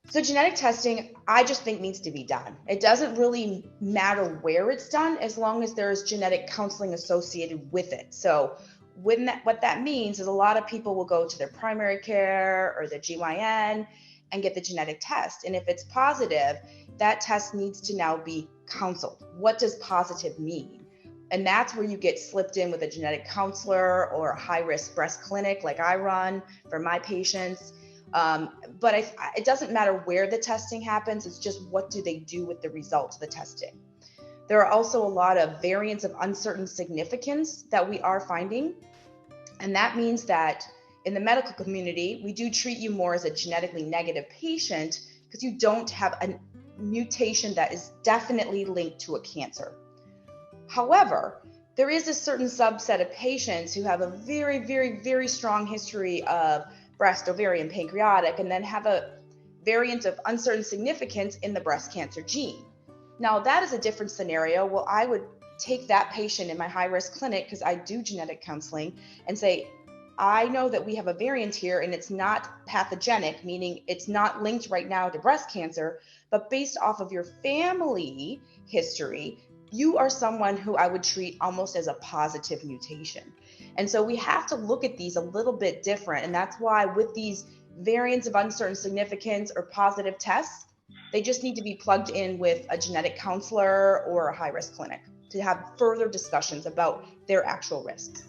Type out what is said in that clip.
So genetic testing, I just think needs to be done. It doesn't really matter where it's done as long as there's genetic counseling associated with it. So what that means is a lot of people will go to their primary care or the GYN and get the genetic test. And if it's positive, that test needs to now be counseled. What does positive mean? And that's where you get slipped in with a genetic counselor or a high-risk breast clinic like I run for my patients. But it doesn't matter where the testing happens, it's just what do they do with the results of the testing. There are also a lot of variants of uncertain significance that we are finding. And that means that in the medical community, we do treat you more as a genetically negative patient because you don't have a mutation that is definitely linked to a cancer. However, there is a certain subset of patients who have a very, very, very strong history of breast, ovarian, pancreatic, and then have a variant of uncertain significance in the breast cancer gene. Now, that is a different scenario. Well, I would take that patient in my high-risk clinic, because I do genetic counseling, and say, I know that we have a variant here and it's not pathogenic, meaning it's not linked right now to breast cancer, but based off of your family history, you are someone who I would treat almost as a positive mutation. And so we have to look at these a little bit different. And that's why with these variants of uncertain significance or positive tests, they just need to be plugged in with a genetic counselor or a high-risk clinic to have further discussions about their actual risks.